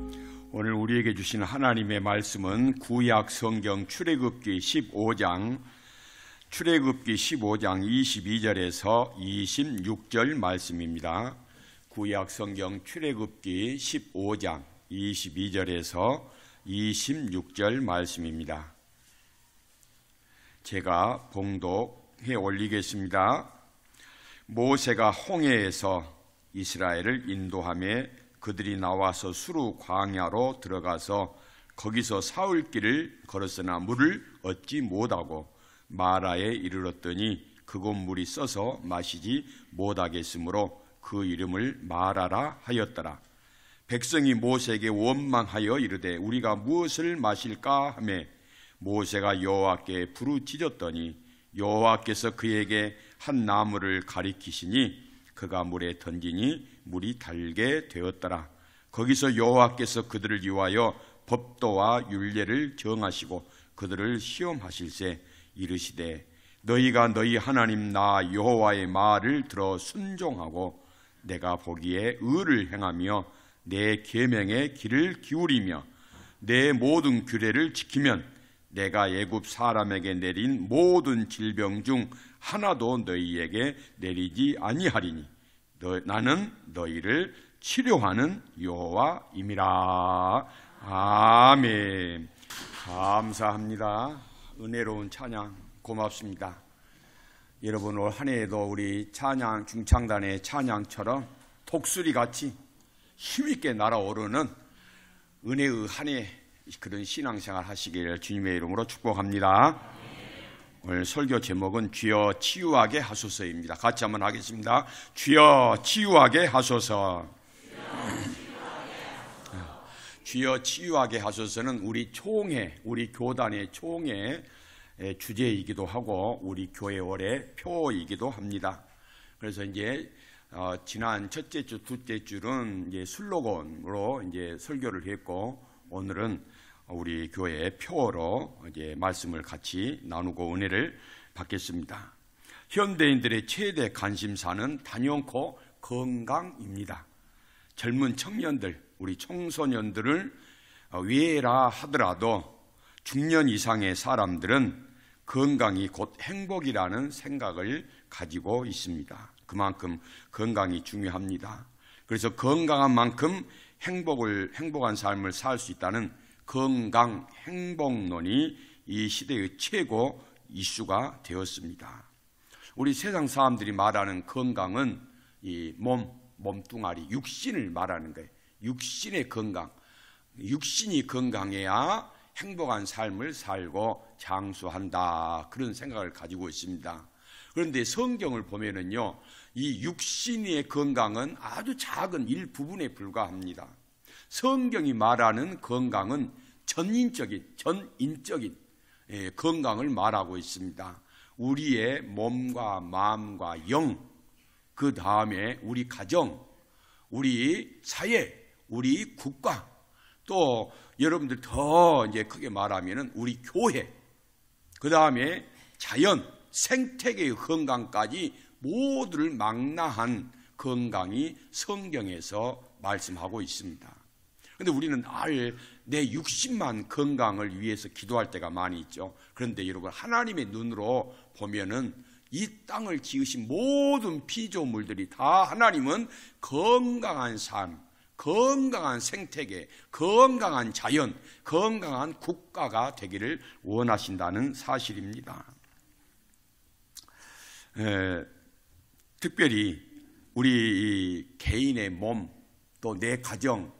오늘 우리에게 주신 하나님의 말씀은 구약 성경 출애굽기 15장 22절에서 26절 말씀입니다. 구약 성경 출애굽기 15장 22절에서 26절 말씀입니다. 제가 봉독해 올리겠습니다. 모세가 홍해에서 이스라엘을 인도하며 그들이 나와서 수르 광야로 들어가서 거기서 사흘 길을 걸었으나 물을 얻지 못하고 마라에 이르렀더니 그곳 물이 써서 마시지 못하겠으므로 그 이름을 마라라 하였더라. 백성이 모세에게 원망하여 이르되 우리가 무엇을 마실까 하매 모세가 여호와께 부르짖었더니 여호와께서 그에게 한 나무를 가리키시니 그가 물에 던지니 물이 달게 되었더라. 거기서 여호와께서 그들을 위하여 법도와 율례를 정하시고 그들을 시험하실세 이르시되 너희가 너희 하나님 나 여호와의 말을 들어 순종하고 내가 보기에 의를 행하며 내 계명의 길을 기울이며 내 모든 규례를 지키면 내가 애굽 사람에게 내린 모든 질병 중 하나도 너희에게 내리지 아니하리니 나는 너희를 치료하는 여호와임이라. 아멘. 감사합니다. 은혜로운 찬양 고맙습니다. 여러분 올 한 해에도 우리 찬양 중창단의 찬양처럼 독수리같이 힘있게 날아오르는 은혜의 한 해 그런 신앙생활 하시기를 주님의 이름으로 축복합니다. 오늘 설교 제목은 주여 치유하게 하소서입니다. 같이 한번 하겠습니다. 주여 치유하게 하소서. 주여 치유하게 하소서는 우리 총회, 우리 교단의 총회 주제이기도 하고 우리 교회 월의 표이기도 합니다. 그래서 이제 지난 첫째 주, 둘째 주는 이제 슬로건으로 이제 설교를 했고 오늘은 우리 교회의 표어로 이제 말씀을 같이 나누고 은혜를 받겠습니다. 현대인들의 최대 관심사는 단연코 건강입니다. 젊은 청년들, 우리 청소년들을 외라 하더라도 중년 이상의 사람들은 건강이 곧 행복이라는 생각을 가지고 있습니다. 그만큼 건강이 중요합니다. 그래서 건강한 만큼 행복한 삶을 살 수 있다는 건강 행복론이 이 시대의 최고 이슈가 되었습니다. 우리 세상 사람들이 말하는 건강은 이 몸뚱아리, 육신을 말하는 거예요. 육신의 건강, 육신이 건강해야 행복한 삶을 살고 장수한다, 그런 생각을 가지고 있습니다. 그런데 성경을 보면은요, 이 육신의 건강은 아주 작은 일부분에 불과합니다. 성경이 말하는 건강은 전인적인 건강을 말하고 있습니다. 우리의 몸과 마음과 영, 그 다음에 우리 가정, 우리 사회, 우리 국가, 또 여러분들 더 이제 크게 말하면은 우리 교회, 그 다음에 자연, 생태계의 건강까지 모두를 망라한 건강이 성경에서 말씀하고 있습니다. 그런데 우리는 내 육신만 건강을 위해서 기도할 때가 많이 있죠. 그런데 여러분, 하나님의 눈으로 보면은 이 땅을 지으신 모든 피조물들이 다 하나님은 건강한 삶, 건강한 생태계, 건강한 자연, 건강한 국가가 되기를 원하신다는 사실입니다. 특별히 우리 개인의 몸, 또 내 가정,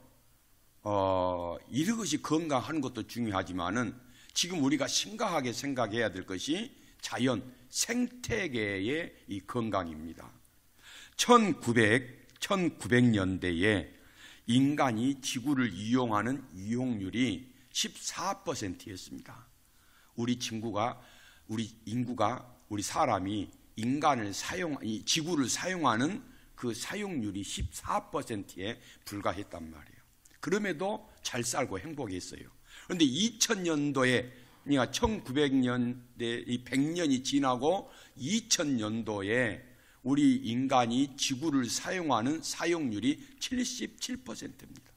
이것이 건강한 것도 중요하지만은 지금 우리가 심각하게 생각해야 될 것이 자연, 생태계의 이 건강입니다. 1900년대에 인간이 지구를 이용하는 이용률이 14%였습니다. 우리 사람이 지구를 사용하는 그 사용률이 14%에 불과했단 말이에요. 그럼에도 잘 살고 행복했어요. 그런데 2000년도에, 그러니까 1900년대, 100년이 지나고 2000년도에 우리 인간이 지구를 사용하는 사용률이 77%입니다.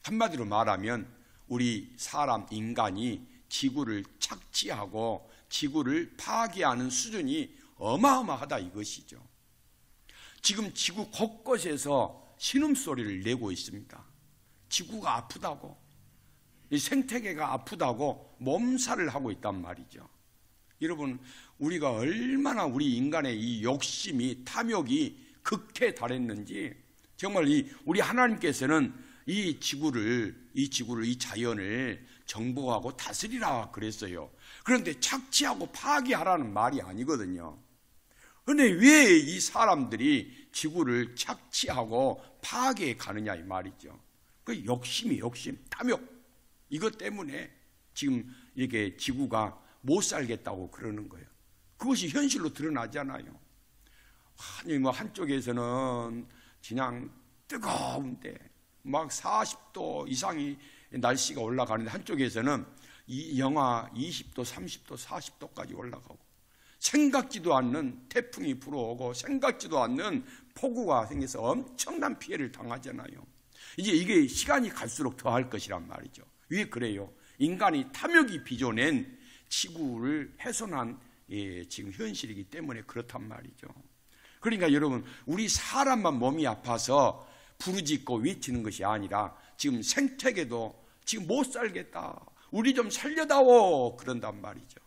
한마디로 말하면 우리 사람, 인간이 지구를 착취하고 지구를 파괴하는 수준이 어마어마하다 이것이죠. 지금 지구 곳곳에서 신음소리를 내고 있습니다. 지구가 아프다고, 이 생태계가 아프다고 몸살을 하고 있단 말이죠. 여러분, 우리가 얼마나 우리 인간의 이 욕심이, 탐욕이 극해에 달했는지, 정말 우리 하나님께서는 이 지구를, 이 자연을 정복하고 다스리라 그랬어요. 그런데 착취하고 파괴하라는 말이 아니거든요. 그런데 왜 이 사람들이 지구를 착취하고 파괴해 가느냐 이 말이죠. 그 욕심이 욕심, 탐욕, 이것 때문에 지금 이렇게 지구가 못 살겠다고 그러는 거예요. 그것이 현실로 드러나잖아요. 아니 뭐 한쪽에서는 그냥 뜨거운데 막 40도 이상이 날씨가 올라가는데 한쪽에서는 이 영하 20도, 30도, 40도까지 올라가고 생각지도 않는 태풍이 불어오고 생각지도 않는 폭우가 생겨서 엄청난 피해를 당하잖아요. 이제 이게 시간이 갈수록 더할 것이란 말이죠. 왜 그래요? 인간이 탐욕이 빚어낸 지구를 훼손한 지금 현실이기 때문에 그렇단 말이죠. 그러니까 여러분, 우리 사람만 몸이 아파서 부르짖고 외치는 것이 아니라 지금 생태계도 지금 못 살겠다, 우리 좀 살려다오 그런단 말이죠.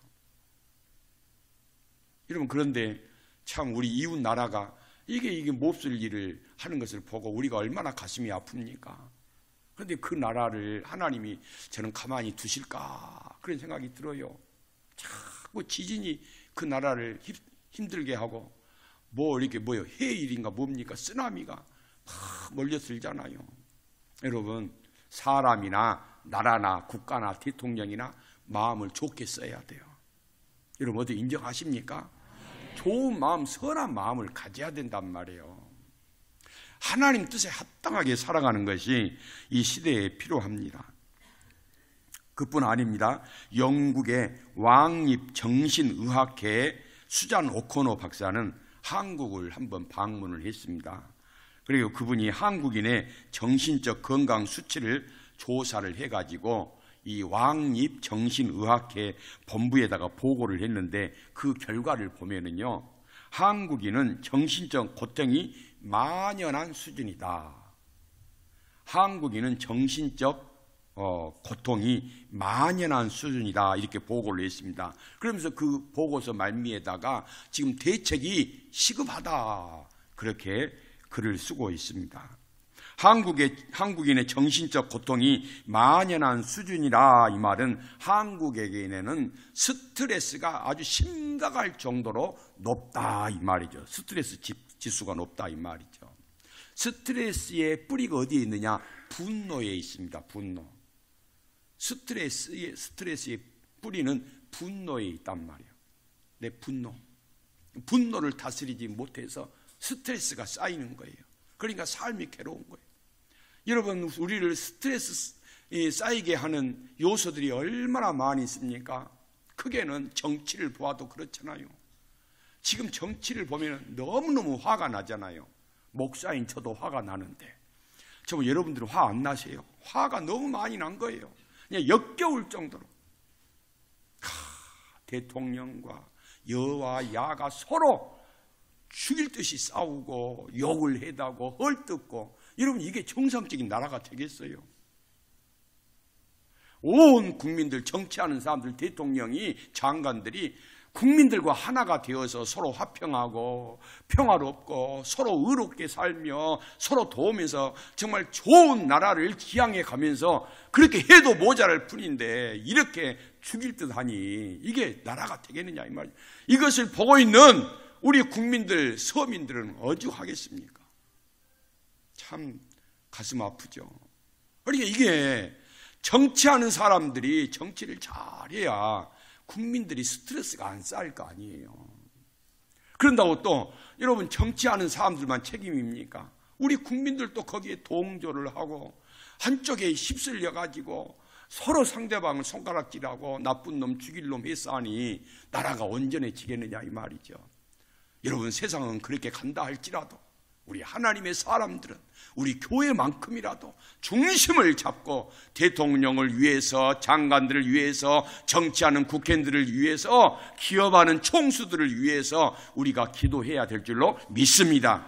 여러분, 그런데 참 우리 이웃 나라가 이게 몹쓸 일을 하는 것을 보고 우리가 얼마나 가슴이 아픕니까? 그런데 그 나라를 하나님이 저는 가만히 두실까 그런 생각이 들어요. 자꾸 지진이 그 나라를 힘들게 하고 이렇게 해일인가 뭡니까? 쓰나미가 막 몰려들잖아요. 여러분, 사람이나 나라나 국가나 대통령이나 마음을 좋게 써야 돼요. 여러분 어디 인정하십니까? 좋은 마음, 선한 마음을 가져야 된단 말이에요. 하나님 뜻에 합당하게 살아가는 것이 이 시대에 필요합니다. 그뿐 아닙니다. 영국의 왕립 정신의학회의 수잔 오코노 박사는 한국을 한번 방문을 했습니다. 그리고 그분이 한국인의 정신적 건강 수치를 조사를 해가지고 이 왕립 정신의학회 본부에다가 보고를 했는데 그 결과를 보면은요, 한국인은 정신적 고통이 만연한 수준이다. 한국인은 정신적 고통이 만연한 수준이다 이렇게 보고를 했습니다. 그러면서 그 보고서 말미에다가 지금 대책이 시급하다 그렇게 글을 쓰고 있습니다. 한국인의 정신적 고통이 만연한 수준이라 이 말은 한국에게는 스트레스가 아주 심각할 정도로 높다 이 말이죠. 스트레스 지수가 높다 이 말이죠. 스트레스의 뿌리가 어디에 있느냐? 분노에 있습니다. 분노. 스트레스의 뿌리는 분노에 있단 말이에요. 내 분노를 다스리지 못해서 스트레스가 쌓이는 거예요. 그러니까 삶이 괴로운 거예요. 여러분, 우리를 스트레스 쌓이게 하는 요소들이 얼마나 많이 있습니까? 크게는 정치를 보아도 그렇잖아요. 지금 정치를 보면 너무너무 화가 나잖아요. 목사인 저도 화가 나는데 여러분들은 화 안 나세요? 화가 너무 많이 난 거예요. 그냥 역겨울 정도로 대통령과 여와 야가 서로 죽일 듯이 싸우고 욕을 해대고 헐뜯고, 여러분 이게 정상적인 나라가 되겠어요? 온 국민들, 정치하는 사람들, 대통령이, 장관들이 국민들과 하나가 되어서 서로 화평하고 평화롭고 서로 의롭게 살며 서로 도우면서 정말 좋은 나라를 지향해 가면서 그렇게 해도 모자랄 뿐인데 이렇게 죽일 듯 하니 이게 나라가 되겠느냐 이 말이에요. 이것을 보고 있는 우리 국민들, 서민들은 어찌하겠습니까? 참 가슴 아프죠. 그러니까 이게 정치하는 사람들이 정치를 잘해야 국민들이 스트레스가 안 쌓일 거 아니에요. 그런다고 또 여러분 정치하는 사람들만 책임입니까? 우리 국민들도 거기에 동조를 하고 한쪽에 휩쓸려 가지고 서로 상대방을 손가락질하고 나쁜 놈 죽일 놈 해서 하니 나라가 온전해지겠느냐 이 말이죠. 여러분 세상은 그렇게 간다 할지라도 우리 하나님의 사람들은 우리 교회만큼이라도 중심을 잡고 대통령을 위해서, 장관들을 위해서, 정치하는 국회의원들을 위해서, 기업하는 총수들을 위해서 우리가 기도해야 될 줄로 믿습니다.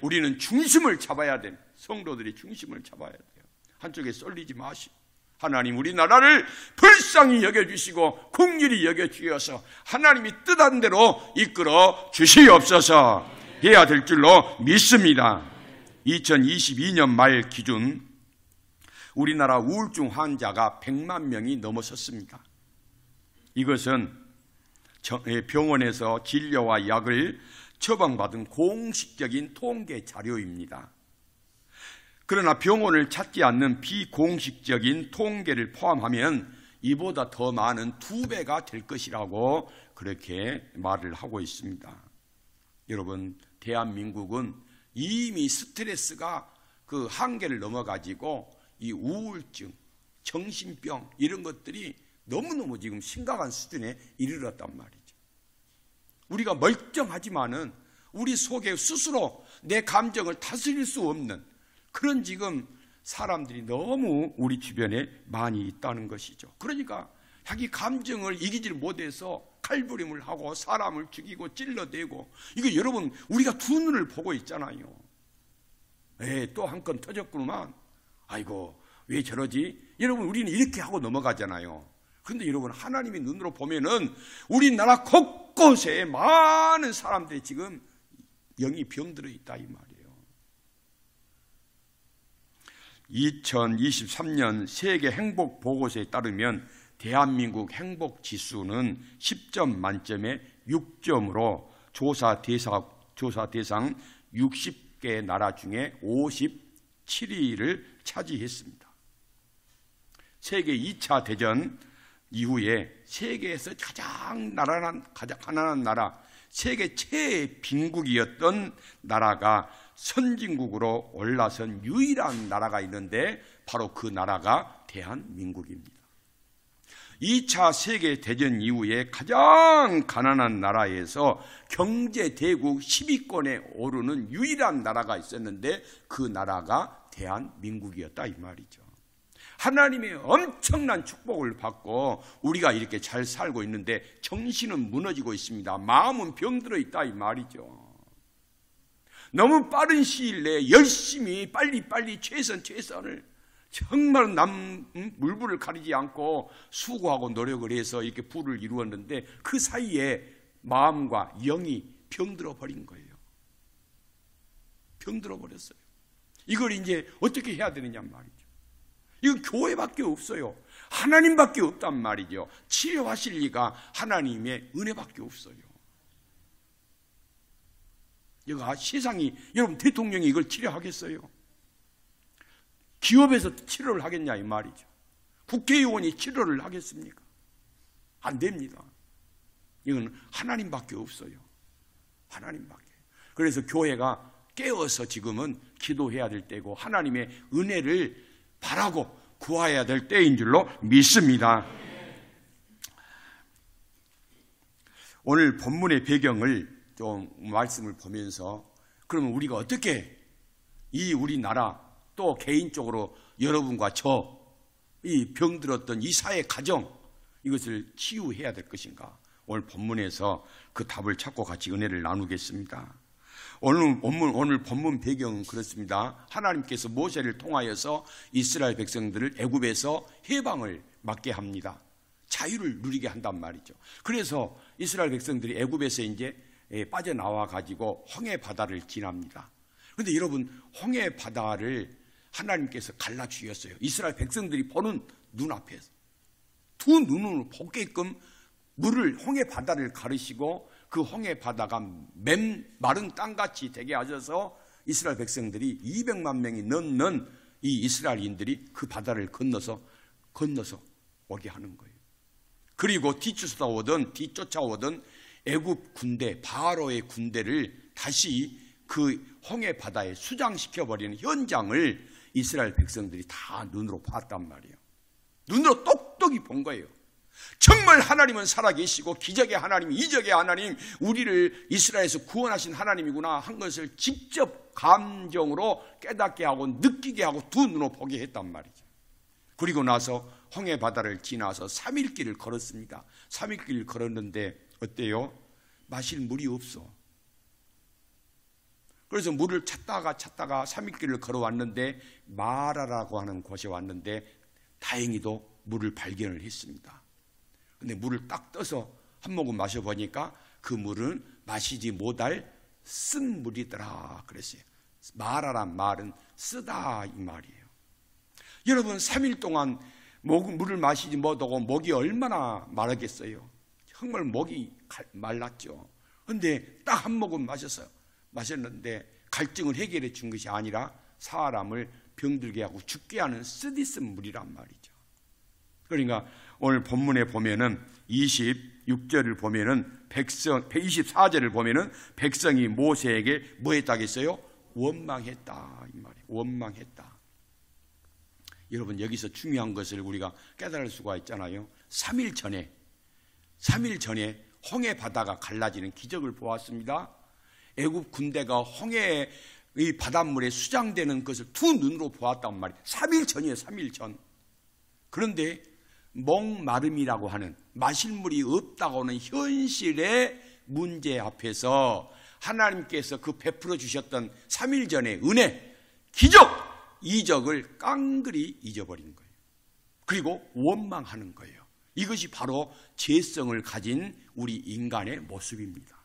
우리는 중심을 잡아야 됩니다. 성도들이 중심을 잡아야 돼요. 한쪽에 쏠리지 마시고 하나님 우리나라를 불쌍히 여겨주시고 긍휼히 여겨주셔서 하나님이 뜻한 대로 이끌어 주시옵소서 해야 될 줄로 믿습니다. 2022년 말 기준 우리나라 우울증 환자가 100만 명이 넘어섰습니다. 이것은 병원에서 진료와 약을 처방받은 공식적인 통계 자료입니다. 그러나 병원을 찾지 않는 비공식적인 통계를 포함하면 이보다 더 많은 2배가 될 것이라고 그렇게 말을 하고 있습니다. 여러분, 대한민국은 이미 스트레스가 그 한계를 넘어가지고 이 우울증, 정신병 이런 것들이 너무너무 지금 심각한 수준에 이르렀단 말이죠. 우리가 멀쩡하지만은 우리 속에 스스로 내 감정을 다스릴 수 없는 그런 지금 사람들이 너무 우리 주변에 많이 있다는 것이죠. 그러니까 자기 감정을 이기질 못해서 칼부림을 하고 사람을 죽이고 찔러대고, 이거 여러분 우리가 두 눈을 보고 있잖아요. 또 한 건 터졌구만. 아이고 왜 저러지? 여러분 우리는 이렇게 하고 넘어가잖아요. 그런데 여러분 하나님의 눈으로 보면은 우리나라 곳곳에 많은 사람들이 지금 영이 병들어 있다 이 말이에요. 2023년 세계 행복 보고서에 따르면 대한민국 행복 지수는 10점 만점에 6점으로 조사 대상 60개 나라 중에 57위를 차지했습니다. 세계 2차 대전 이후에 세계에서 가장 가난한 나라, 세계 최애 빈국이었던 나라가 선진국으로 올라선 유일한 나라가 있는데 바로 그 나라가 대한민국입니다. 2차 세계대전 이후에 가장 가난한 나라에서 경제대국 10위권에 오르는 유일한 나라가 있었는데 그 나라가 대한민국이었다 이 말이죠. 하나님의 엄청난 축복을 받고 우리가 이렇게 잘 살고 있는데 정신은 무너지고 있습니다. 마음은 병들어 있다 이 말이죠. 너무 빠른 시일 내에 열심히 빨리빨리 최선을 정말 물불을 가리지 않고 수고하고 노력을 해서 이렇게 부를 이루었는데 그 사이에 마음과 영이 병들어 버린 거예요. 병들어 버렸어요. 이걸 이제 어떻게 해야 되느냐 말이죠. 이건 교회밖에 없어요. 하나님밖에 없단 말이죠. 치료하실 리가 하나님의 은혜밖에 없어요. 이거 세상이, 여러분 대통령이 이걸 치료하겠어요? 기업에서 치료를 하겠냐 이 말이죠. 국회의원이 치료를 하겠습니까? 안 됩니다. 이건 하나님밖에 없어요. 하나님밖에. 그래서 교회가 깨어서 지금은 기도해야 될 때고 하나님의 은혜를 바라고 구해야 될 때인 줄로 믿습니다. 오늘 본문의 배경을 좀 말씀을 보면서 그러면 우리가 어떻게 이 우리나라 또 개인적으로 여러분과 저 이 병들었던 이 사회 가정 이것을 치유해야 될 것인가? 오늘 본문에서 그 답을 찾고 같이 은혜를 나누겠습니다. 오늘 본문 배경은 그렇습니다. 하나님께서 모세를 통하여서 이스라엘 백성들을 애굽에서 해방을 맞게 합니다. 자유를 누리게 한단 말이죠. 그래서 이스라엘 백성들이 애굽에서 이제 빠져나와 가지고 홍해 바다를 지납니다. 그런데 여러분 홍해 바다를 하나님께서 갈라주셨어요. 이스라엘 백성들이 보는 눈앞에서 두 눈으로 보게끔 물을 홍해 바다를 가르시고 그 홍해 바다가 마른 땅같이 되게 하셔서 이스라엘 백성들이 200만 명이 넘는 이 이스라엘인들이 그 바다를 건너서 오게 하는 거예요. 그리고 뒤쫓아오던 애굽 군대 바로의 군대를 다시 그 홍해 바다에 수장시켜버리는 현장을 이스라엘 백성들이 다 눈으로 봤단 말이에요. 눈으로 똑똑히 본 거예요. 정말 하나님은 살아계시고 기적의 하나님, 이적의 하나님, 우리를 이스라엘에서 구원하신 하나님이구나 한 것을 직접 감정으로 깨닫게 하고 느끼게 하고 두 눈으로 보게 했단 말이죠. 그리고 나서 홍해 바다를 지나서 3일 길을 걸었습니다. 3일 길을 걸었는데 어때요? 마실 물이 없어. 그래서 물을 찾다가 3일 길을 걸어왔는데 마라라고 하는 곳에 왔는데 다행히도 물을 발견을 했습니다. 근데 물을 딱 떠서 한 모금 마셔보니까 그 물은 마시지 못할 쓴 물이더라 그랬어요. 마라란 말은 쓰다 이 말이에요. 여러분 3일 동안 물을 마시지 못하고 목이 얼마나 마르겠어요. 정말 목이 말랐죠. 그런데 딱 한 모금 마셨는데 갈증을 해결해 준 것이 아니라 사람을 병들게 하고 죽게 하는 쓰디쓴 물이란 말이죠. 그러니까 오늘 본문에 보면은 26절을 보면은 24절을 보면은 백성이 모세에게 뭐 했다겠어요? 원망했다 이 말이에요. 원망했다. 여러분 여기서 중요한 것을 우리가 깨달을 수가 있잖아요. 3일 전에 홍해 바다가 갈라지는 기적을 보았습니다. 애굽 군대가 홍해의 바닷물에 수장되는 것을 두 눈으로 보았단 말이에요. 3일 전이에요. 3일 전. 그런데 목마름이라고 하는 마실 물이 없다고 하는 현실의 문제 앞에서 하나님께서 그 베풀어 주셨던 3일 전의 은혜, 기적, 이적을 깡그리 잊어버린 거예요. 그리고 원망하는 거예요. 이것이 바로 죄성을 가진 우리 인간의 모습입니다.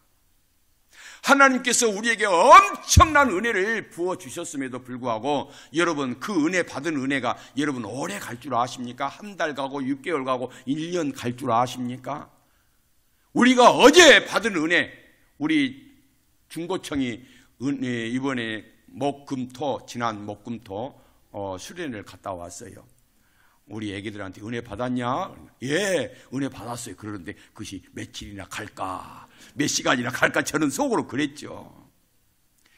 하나님께서 우리에게 엄청난 은혜를 부어주셨음에도 불구하고 여러분 그 은혜 받은 은혜가 여러분 오래 갈 줄 아십니까? 한 달 가고 6개월 가고 1년 갈 줄 아십니까? 우리가 어제 받은 은혜, 우리 중고청이 이번에 지난 목금토 수련회를 갔다 왔어요. 우리 애기들한테 은혜 받았냐? 예, 은혜 받았어요. 그러는데 그것이 며칠이나 갈까? 몇 시간이나 갈까? 저는 속으로 그랬죠.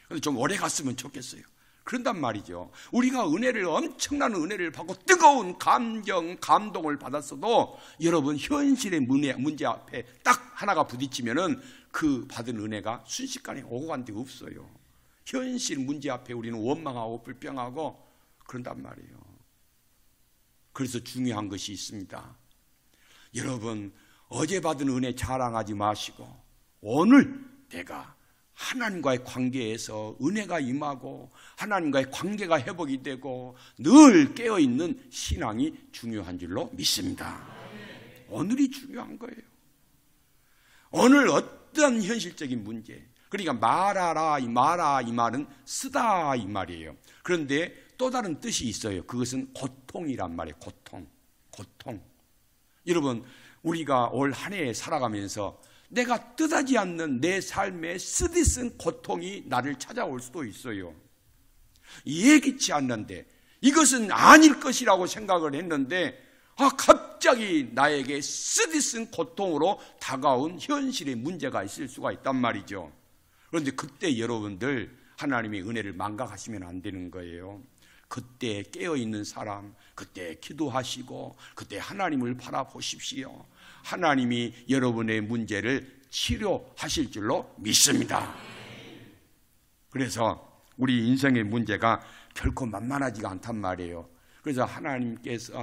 그런데 좀 오래 갔으면 좋겠어요. 그런단 말이죠. 우리가 엄청난 은혜를 받고 뜨거운 감동을 받았어도 여러분 현실의 문제 앞에 딱 하나가 부딪히면은 그 받은 은혜가 순식간에 오고 간 데 없어요. 현실 문제 앞에 우리는 원망하고 불평하고 그런단 말이에요. 그래서 중요한 것이 있습니다. 여러분 어제 받은 은혜 자랑하지 마시고 오늘 내가 하나님과의 관계에서 은혜가 임하고 하나님과의 관계가 회복이 되고 늘 깨어있는 신앙이 중요한 줄로 믿습니다. 오늘이 중요한 거예요. 오늘 어떤 현실적인 문제, 그러니까 말하라 이 말은 쓰다 이 말이에요. 그런데 또 다른 뜻이 있어요. 그것은 고통이란 말이에요. 고통. 여러분 우리가 올 한 해 살아가면서 내가 뜻하지 않는 내 삶의 쓰디쓴 고통이 나를 찾아올 수도 있어요. 예기치 않는데 이것은 아닐 것이라고 생각을 했는데 갑자기 나에게 쓰디쓴 고통으로 다가온 현실의 문제가 있을 수가 있단 말이죠. 그런데 그때 여러분들 하나님의 은혜를 망각하시면 안 되는 거예요. 그때 깨어있는 사람, 그때 기도하시고 그때 하나님을 바라보십시오. 하나님이 여러분의 문제를 치료하실 줄로 믿습니다. 그래서 우리 인생의 문제가 결코 만만하지가 않단 말이에요. 그래서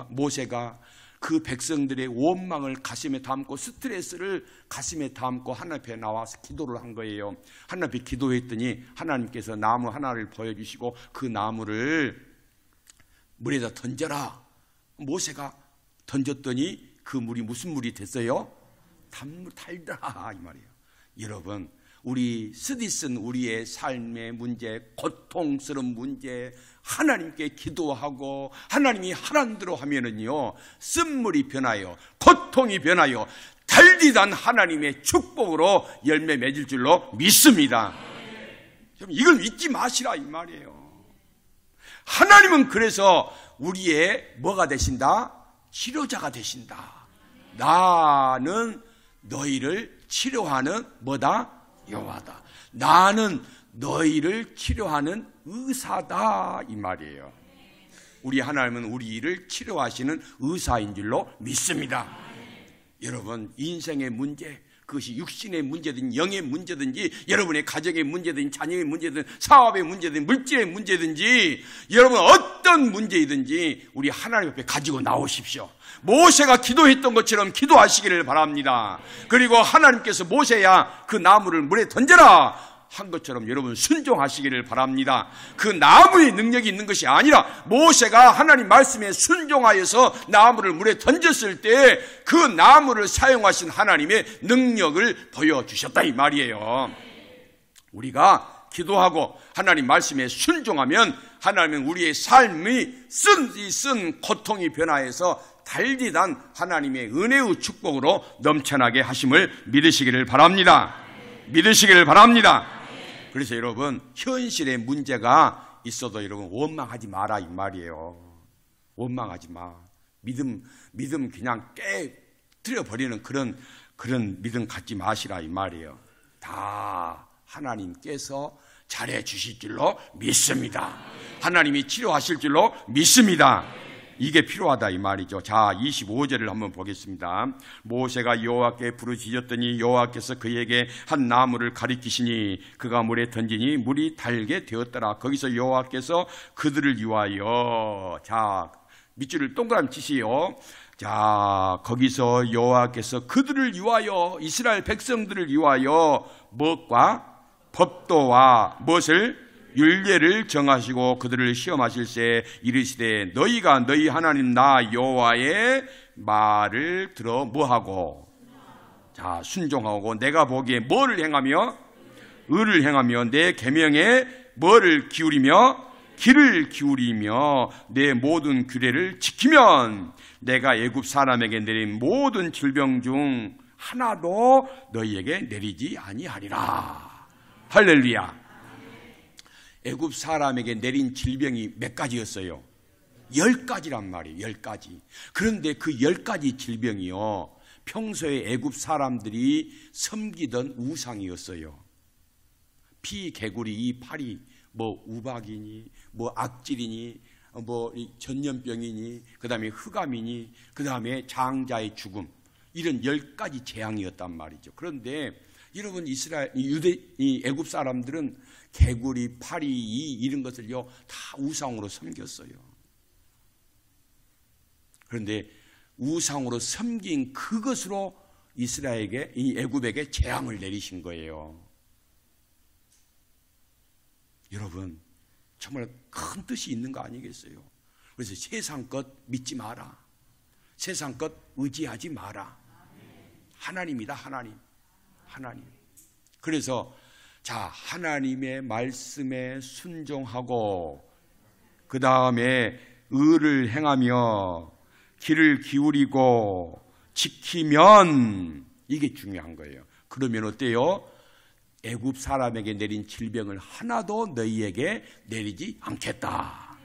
모세가 그 백성들의 원망을 가슴에 담고 스트레스를 가슴에 담고 하나님 앞에 나와서 기도를 한 거예요. 하나님 앞에 기도했더니 하나님께서 나무 하나를 보여주시고 그 나무를 물에다 던져라. 모세가 던졌더니 그 물이 무슨 물이 됐어요? 단물 달더라 이 말이에요. 여러분 우리 쓰디쓴 우리의 삶의 문제, 고통스러운 문제 하나님께 기도하고 하나님이 하라는 대로 하면은요 쓴물이 변하여 고통이 변하여 달디단 하나님의 축복으로 열매 맺을 줄로 믿습니다. 이걸 잊지 마시라 이 말이에요. 하나님은 그래서 우리의 뭐가 되신다? 치료자가 되신다. 나는 너희를 치료하는 뭐다? 여호와다. 나는 너희를 치료하는 의사다 이 말이에요. 우리 하나님은 우리를 치료하시는 의사인 줄로 믿습니다. 여러분 인생의 문제, 그것이 육신의 문제든지 영의 문제든지 여러분의 가정의 문제든지 자녀의 문제든 사업의 문제든 물질의 문제든지 여러분 어떤 문제이든지 우리 하나님 앞에 가지고 나오십시오. 모세가 기도했던 것처럼 기도하시기를 바랍니다. 그리고 하나님께서 모세야 그 나무를 물에 던져라 한 것처럼 여러분 순종하시기를 바랍니다. 그 나무의 능력이 있는 것이 아니라 모세가 하나님 말씀에 순종하여서 나무를 물에 던졌을 때 그 나무를 사용하신 하나님의 능력을 보여주셨다 이 말이에요. 우리가 기도하고 하나님 말씀에 순종하면 하나님은 우리의 삶이 쓴 고통이 변화해서 달디단 하나님의 은혜의 축복으로 넘쳐나게 하심을 믿으시기를 바랍니다. 믿으시기를 바랍니다. 그래서 여러분 현실의 문제가 있어도 여러분 원망하지 마라 이 말이에요. 원망하지 마. 믿음 그냥 깨뜨려버리는 그런 믿음 갖지 마시라 이 말이에요. 다 하나님께서 잘해 주실 줄로 믿습니다. 하나님이 치료하실 줄로 믿습니다. 이게 필요하다 이 말이죠. 자, 25절을 한번 보겠습니다. 모세가 여호와께 부르짖었더니 여호와께서 그에게 한 나무를 가리키시니 그가 물에 던지니 물이 달게 되었더라. 거기서 여호와께서 그들을 위하여, 자, 밑줄을 동그라미 치시오. 자, 거기서 여호와께서 그들을 위하여, 이스라엘 백성들을 위하여 무엇과 법도와 무엇을 율례를 정하시고 그들을 시험하실세 이르시되 너희가 너희 하나님 나 여호와의 말을 들어 뭐하고, 자, 순종하고 내가 보기에 뭐를 행하며 의를 행하며 내 계명에 뭐를 기울이며 귀를 기울이며 내 모든 규례를 지키면 내가 애굽 사람에게 내린 모든 질병 중 하나도 너희에게 내리지 아니하리라. 할렐루야. 애굽 사람에게 내린 질병이 몇 가지였어요? 10가지란 말이에요. 10가지. 그런데 그 10가지 질병이요, 평소에 애굽 사람들이 섬기던 우상이었어요. 피, 개구리, 파리, 뭐 우박이니, 뭐 악질이니, 뭐 전염병이니, 그 다음에 흑암이니, 그 다음에 장자의 죽음, 이런 10가지 재앙이었단 말이죠. 그런데 여러분 애굽 사람들은 개구리, 파리, 이런 것을요 다 우상으로 섬겼어요. 그런데 우상으로 섬긴 그것으로 이스라엘에게, 이 애굽에게 재앙을 내리신 거예요. 여러분 정말 큰 뜻이 있는 거 아니겠어요? 그래서 세상 것 믿지 마라. 세상 것 의지하지 마라. 하나님이다. 하나님. 그래서 자, 하나님의 말씀에 순종하고 그 다음에 의를 행하며 귀를 기울이고 지키면, 이게 중요한 거예요. 그러면 어때요? 애굽 사람에게 내린 질병을 하나도 너희에게 내리지 않겠다.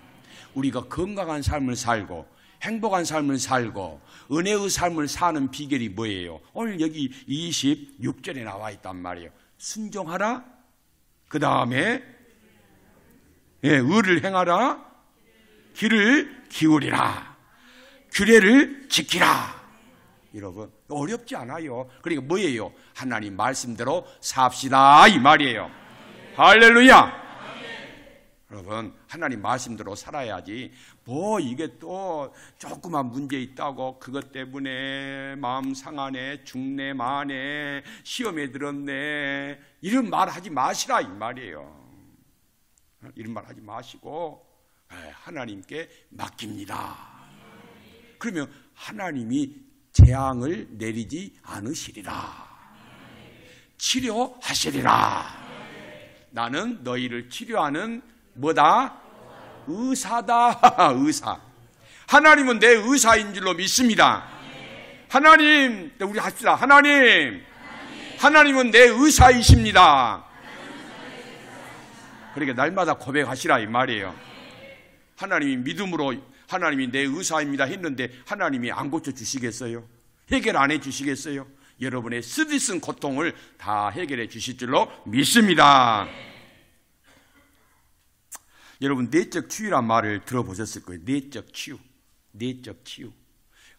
우리가 건강한 삶을 살고 행복한 삶을 살고 은혜의 삶을 사는 비결이 뭐예요? 오늘 여기 26절에 나와 있단 말이에요. 순종하라. 그 다음에 의를 행하라. 귀를 기울이라. 규례를 지키라. 여러분 어렵지 않아요. 그러니까 뭐예요? 하나님 말씀대로 삽시다 이 말이에요. 할렐루야. 여러분 하나님 말씀대로 살아야지 뭐 이게 또 조그만 문제 있다고 그것 때문에 마음 상하네, 죽네, 마네, 시험에 들었네, 이런 말 하지 마시라 이 말이에요. 이런 말 하지 마시고 하나님께 맡깁니다. 그러면 하나님이 재앙을 내리지 않으시리라. 치료하시리라. 나는 너희를 치료하는 뭐다? 의사다. 의사. 하나님은 내 의사인 줄로 믿습니다. 하나님, 우리 합시다. 하나님은 내 의사이십니다. 그러니까 날마다 고백하시라 이 말이에요. 하나님이 믿음으로 하나님이 내 의사입니다 했는데 하나님이 안 고쳐주시겠어요? 해결 안 해주시겠어요? 여러분의 쓰디쓴 고통을 다 해결해 주실 줄로 믿습니다. 여러분 내적 치유란 말을 들어보셨을 거예요. 내적 치유.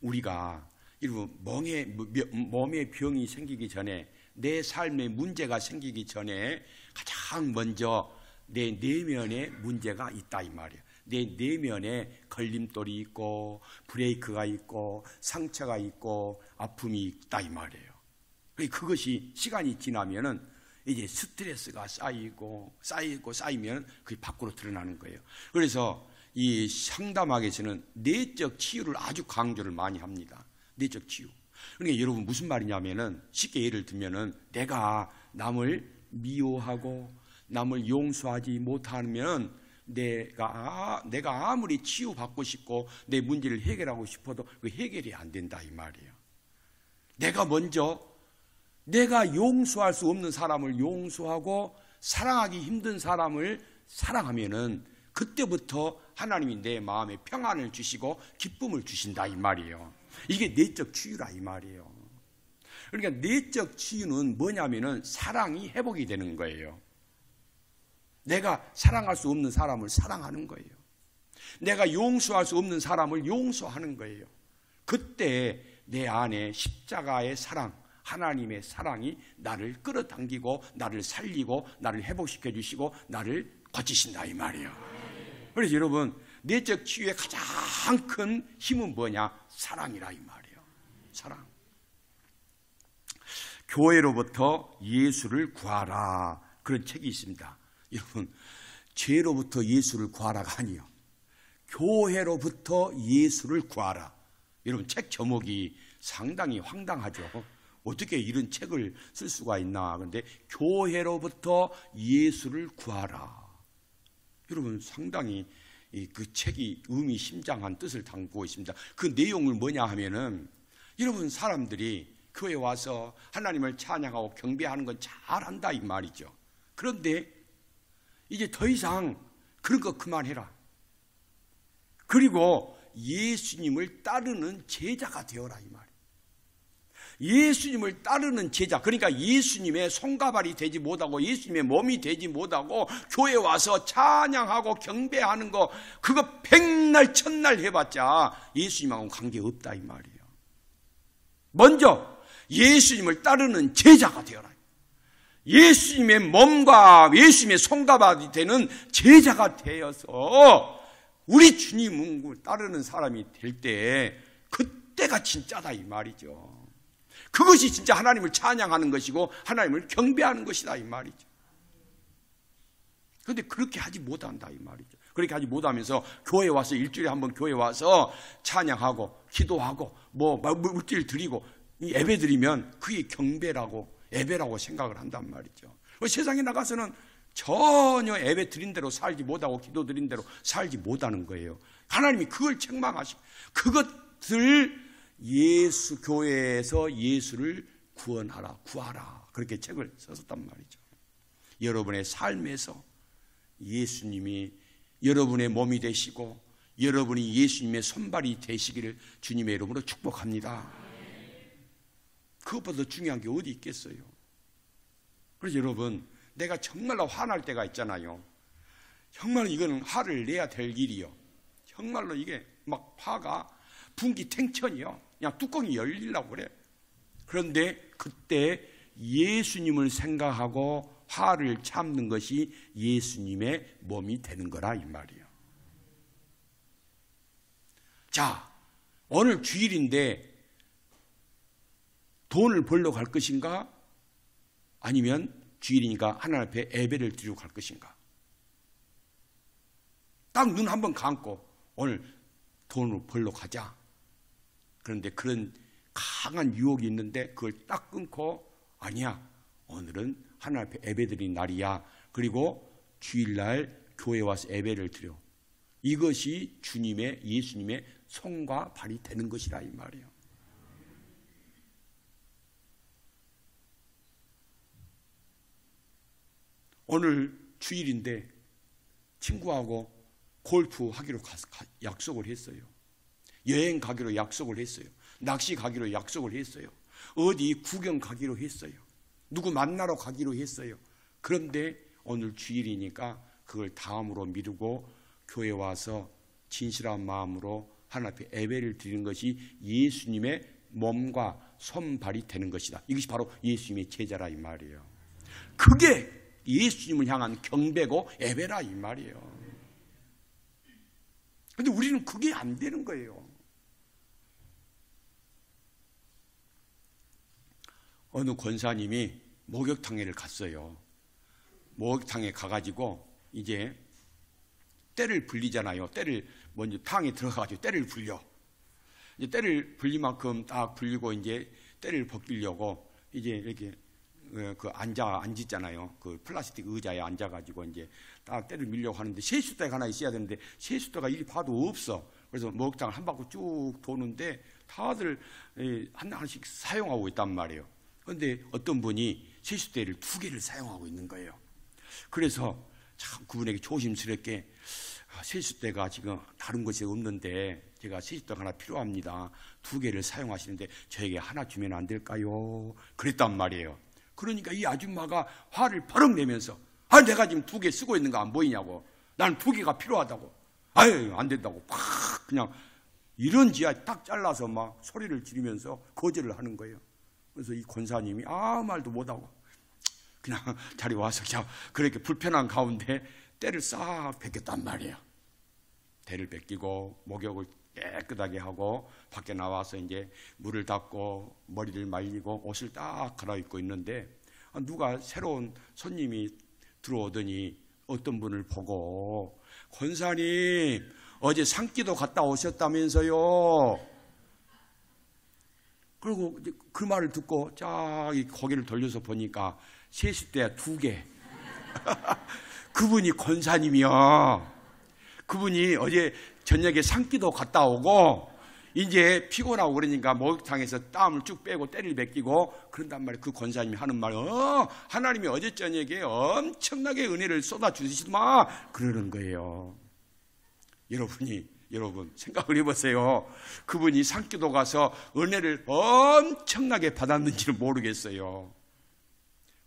우리가 여러분, 몸에 병이 생기기 전에, 내 삶에 문제가 생기기 전에 가장 먼저 내 내면에 문제가 있다 이 말이에요. 내 내면에 걸림돌이 있고 브레이크가 있고 상처가 있고 아픔이 있다 이 말이에요. 그것이 시간이 지나면은 이제 스트레스가 쌓이면 그게 밖으로 드러나는 거예요. 그래서 이 상담학에서는 내적 치유를 아주 강조를 많이 합니다. 내적 치유. 그러니까 여러분 무슨 말이냐면은 쉽게 예를 들면은 내가 남을 미워하고 남을 용서하지 못하면 내가 아무리 치유받고 싶고 내 문제를 해결하고 싶어도 그 해결이 안 된다 이 말이에요. 내가 용서할 수 없는 사람을 용서하고 사랑하기 힘든 사람을 사랑하면은 그때부터 하나님이 내 마음에 평안을 주시고 기쁨을 주신다 이 말이에요. 이게 내적 치유라 이 말이에요. 그러니까 내적 치유는 뭐냐면은 사랑이 회복이 되는 거예요. 내가 사랑할 수 없는 사람을 사랑하는 거예요. 내가 용서할 수 없는 사람을 용서하는 거예요. 그때 내 안에 십자가의 사랑, 하나님의 사랑이 나를 끌어당기고 나를 살리고 나를 회복시켜 주시고 나를 고치신다 이 말이에요. 그래서 여러분 내적 치유의 가장 큰 힘은 뭐냐? 사랑이라 이 말이에요. 사랑. 교회로부터 예수를 구하라, 그런 책이 있습니다. 여러분, 죄로부터 예수를 구하라가 아니에요. 교회로부터 예수를 구하라. 여러분, 책 제목이 상당히 황당하죠. 어떻게 이런 책을 쓸 수가 있나. 그런데 교회로부터 예수를 구하라. 여러분, 상당히 그 책이 의미심장한 뜻을 담고 있습니다. 그 내용을 뭐냐 하면은, 여러분, 사람들이 교회 와서 하나님을 찬양하고 경배하는 건 잘한다 이 말이죠. 그런데 이제 더 이상 그런 거 그만해라. 그리고 예수님을 따르는 제자가 되어라 이 말이에요. 예수님을 따르는 제자, 그러니까 예수님의 손가발이 되지 못하고 예수님의 몸이 되지 못하고 교회 와서 찬양하고 경배하는 거, 그거 백날 천날 해봤자 예수님하고는 관계없다 이 말이에요. 먼저 예수님을 따르는 제자가 되어라. 예수님의 몸과 예수님의 손가발이 되는 제자가 되어서 우리 주님을 따르는 사람이 될 때, 그때가 진짜다 이 말이죠. 그것이 진짜 하나님을 찬양하는 것이고 하나님을 경배하는 것이다 이 말이죠. 그런데 그렇게 하지 못한다 이 말이죠. 그렇게 하지 못하면서 교회 와서 일주일에 한 번 교회 와서 찬양하고 기도하고 물질 드리고 예배 드리면 그게 경배라고 예배라고 생각을 한단 말이죠. 세상에 나가서는 전혀 예배 드린 대로 살지 못하고 기도 드린 대로 살지 못하는 거예요. 하나님이 그걸 책망하시고, 그것을 예수 교회에서 예수를 구하라, 그렇게 책을 썼단 말이죠. 여러분의 삶에서 예수님이 여러분의 몸이 되시고 여러분이 예수님의 손발이 되시기를 주님의 이름으로 축복합니다. 그것보다 더 중요한 게 어디 있겠어요. 그래서 여러분, 내가 정말로 화날 때가 있잖아요. 정말 이거는 화를 내야 될 일이요. 정말로 이게 막 화가 분기탱천이요. 그냥 뚜껑이 열리려고 그래. 그런데 그때 예수님을 생각하고 화를 참는 것이 예수님의 몸이 되는 거라 이 말이에요. 자, 오늘 주일인데 돈을 벌러 갈 것인가? 아니면 주일이니까 하나님 앞에 예배를 드리고 갈 것인가? 딱 눈 한번 감고 오늘 돈을 벌러 가자. 그런데 그런 강한 유혹이 있는데 그걸 딱 끊고, 아니야, 오늘은 하나님 앞에 예배 드린 날이야. 그리고 주일날 교회 와서 예배를 드려. 이것이 예수님의 손과 발이 되는 것이라 이 말이에요. 오늘 주일인데 친구하고 골프 하기로 약속을 했어요. 여행 가기로 약속을 했어요. 낚시 가기로 약속을 했어요. 어디 구경 가기로 했어요. 누구 만나러 가기로 했어요. 그런데 오늘 주일이니까 그걸 다음으로 미루고 교회 와서 진실한 마음으로 하나님 앞에 예배를 드리는 것이 예수님의 몸과 손발이 되는 것이다. 이것이 바로 예수님의 제자라 이 말이에요. 그게 예수님을 향한 경배고 예배라 이 말이에요. 근데 우리는 그게 안 되는 거예요. 어느 권사님이 목욕탕에를 갔어요. 목욕탕에 가가지고 이제 때를 불리잖아요. 때를 먼저 탕에 들어가가지고 때를 불려. 이제 때를 불릴 만큼 딱 불리고 이제 때를 벗기려고 이제 이렇게 앉았잖아요. 그 플라스틱 의자에 앉아가지고 이제 딱 때를 밀려고 하는데 세숫대가 하나 있어야 되는데 세숫대가 이리 봐도 없어. 그래서 목욕탕을 한 바퀴 쭉 도는데 다들 하나씩 사용하고 있단 말이에요. 그런데 어떤 분이 세숫대를 2개를 사용하고 있는 거예요. 그래서 참 그분에게 조심스럽게 세숫대가 지금 다른 곳에 없는데 제가 세숫대가 하나 필요합니다. 2개를 사용하시는데 저에게 하나 주면 안 될까요? 그랬단 말이에요. 그러니까 이 아줌마가 화를 버럭 내면서 내가 지금 2개 쓰고 있는 거 안 보이냐고. 나는 2개가 필요하다고. 아유 안 된다고. 팍 그냥 이런 지하 딱 잘라서 막 소리를 지르면서 거절을 하는 거예요. 그래서 이 권사님이 아무 말도 못하고 그냥 자리에 와서 그냥 그렇게 불편한 가운데 때를 싹 벗겼단 말이에요. 때를 벗기고 목욕을 깨끗하게 하고 밖에 나와서 이제 물을 닦고 머리를 말리고 옷을 딱 갈아입고 있는데 누가 새로운 손님이 들어오더니 어떤 분을 보고 권사님 어제 산기도 갔다 오셨다면서요. 그리고 그 말을 듣고 쫙 고개를 돌려서 보니까 세숫대 2개. 그분이 권사님이요. 그분이 어제 저녁에 산기도 갔다 오고 이제 피곤하고 그러니까 목욕탕에서 땀을 쭉 빼고 때를 벗기고 그런단 말이에요. 그 권사님이 하는 말, 하나님이 어제 저녁에 엄청나게 은혜를 쏟아주시더만 그러는 거예요. 여러분 생각을 해보세요. 그분이 산기도 가서 은혜를 엄청나게 받았는지는 모르겠어요.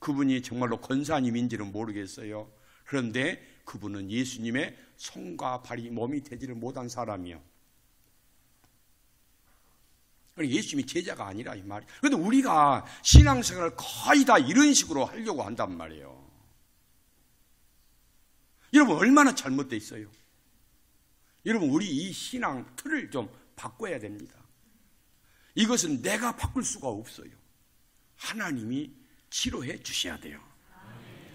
그분이 정말로 권사님인지는 모르겠어요. 그런데 그분은 예수님의 손과 발이 몸이 되지를 못한 사람이요. 예수님이 제자가 아니라 이 말이에요. 그런데 우리가 신앙생활을 거의 다 이런 식으로 하려고 한단 말이에요. 여러분 얼마나 잘못되어 있어요. 여러분 우리 이 신앙 틀을 좀 바꿔야 됩니다. 이것은 내가 바꿀 수가 없어요. 하나님이 치료해 주셔야 돼요.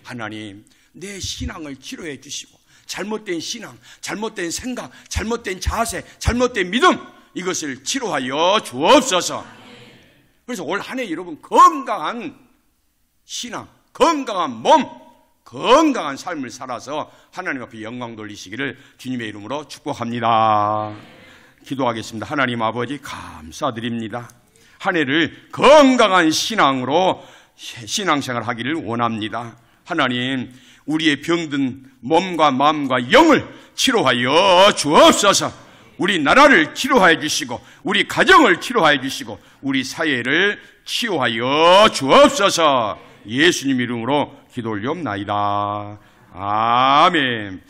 하나님 내 신앙을 치료해 주시고 잘못된 신앙, 잘못된 생각, 잘못된 자세, 잘못된 믿음 이것을 치료하여 주옵소서. 그래서 올 한 해 여러분 건강한 신앙, 건강한 몸, 건강한 삶을 살아서 하나님 앞에 영광 돌리시기를 주님의 이름으로 축복합니다. 기도하겠습니다. 하나님 아버지 감사드립니다. 한 해를 건강한 신앙으로 신앙생활 하기를 원합니다. 하나님 우리의 병든 몸과 마음과 영을 치료하여 주옵소서. 우리 나라를 치료하여 주시고 우리 가정을 치료하여 주시고 우리 사회를 치유하여 주옵소서. 예수님 이름으로 기도 올리옵나이다. 아멘.